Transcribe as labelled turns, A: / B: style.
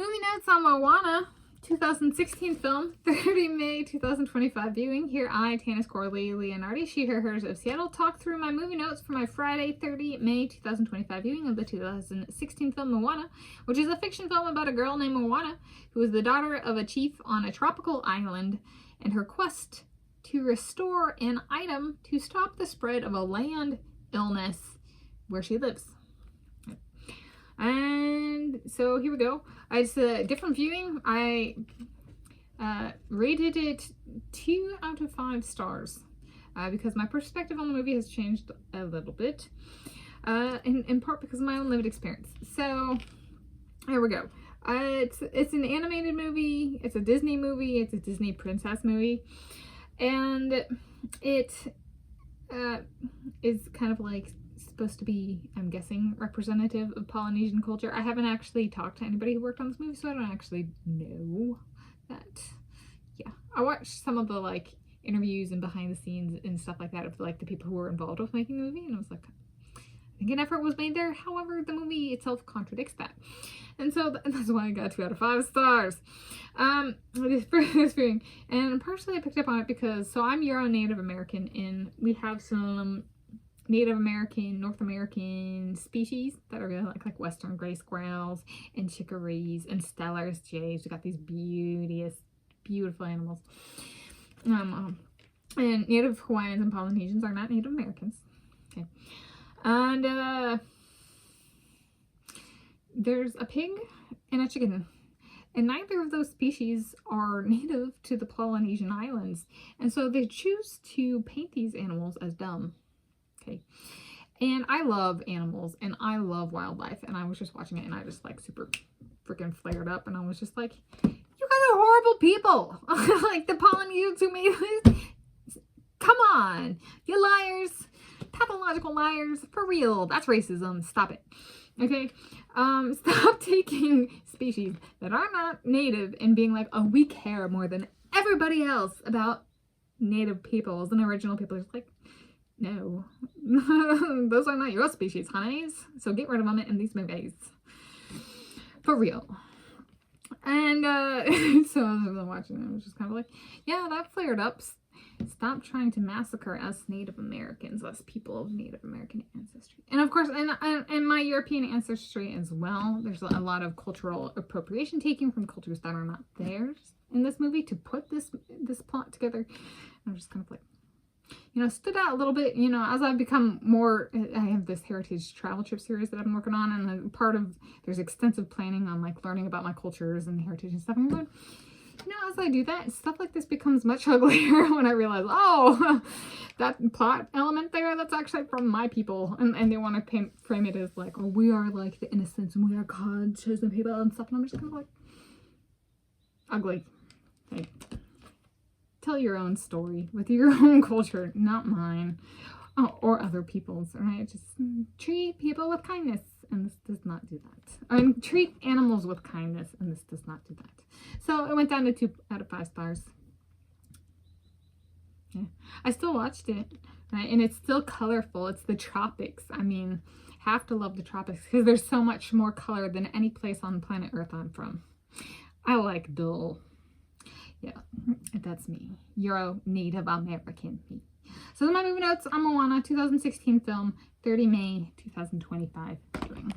A: Movie notes on Moana, 2016 film, 30 May 2025 viewing. Here I, Tanis Coralee Leonhardi, she, her, hers of Seattle, talk through my movie notes for my Friday, 30 May 2025 viewing of the 2016 film Moana, which is a fiction film about a girl named Moana, who is the daughter of a chief on a tropical island, and her quest to restore an item to stop the spread of a land illness where she lives. And so here we go. It's a different viewing. I rated it 2 out of 5 stars because my perspective on the movie has changed a little bit, in part because of my own lived experience. So there we go. It's an animated movie. It's a Disney movie. It's a Disney princess movie, and it is kind of like supposed to be, I'm guessing, representative of Polynesian culture. I haven't actually talked to anybody who worked on this movie, so I don't actually know that. Yeah, I watched some of the like interviews and behind the scenes and stuff like that of like the people who were involved with making the movie, and I was like, I think an effort was made there. However, the movie itself contradicts that, and so that's why I got 2 out of 5 stars. This viewing, and partially I picked up on it because I'm Euro Native American, and we have some Native American, North American species that are really like western gray squirrels and chickarees and Stellar's jays. We got these beautiful animals. And Native Hawaiians and Polynesians are not Native Americans. Okay. And there's a pig and a chicken. And neither of those species are native to the Polynesian islands. And so they choose to paint these animals as dumb. Okay, and I love animals and I love wildlife, and I was just watching it and I just like super freaking flared up, and I was just like, you guys are horrible people. Like the Polynesians who made this, come on, you liars, pathological liars, for real. That's racism. Stop it. Okay, stop taking species that are not native and being like, oh, we care more than everybody else about native peoples and original people. It's like, no, those are not your species, honeys. So get rid of them in these movies. For real. And so I was watching it. I was just kind of like, yeah, that flared up. Stop trying to massacre us Native Americans, us people of Native American ancestry. And of course, and my European ancestry as well. There's a lot of cultural appropriation taken from cultures that are not theirs in this movie to put this plot together. I'm just kind of like, you know, stood out a little bit, you know, as I've become more, I have this heritage travel trip series that I've been working on, and part of, there's extensive planning on like learning about my cultures and heritage and stuff. And I'm going, you know, as I do that, stuff like this becomes much uglier when I realize, oh, that plot element there, that's actually from my people. And they want to frame it as like, oh, we are like the innocents and we are God's chosen people and stuff. And I'm just kind of like, ugly. Like, tell your own story with your own culture, not mine, or other people's, right? Just treat people with kindness, and this does not do that. And treat animals with kindness, and this does not do that. So it went down to 2 out of 5 stars. Yeah, I still watched it, right? And it's still colorful. It's the tropics. I mean, have to love the tropics because there's so much more color than any place on planet Earth I'm from. I like dull. Yeah, that's me. Euro Native American me. So those are my movie notes on Moana, 2016 film, 30 May 2025 viewing.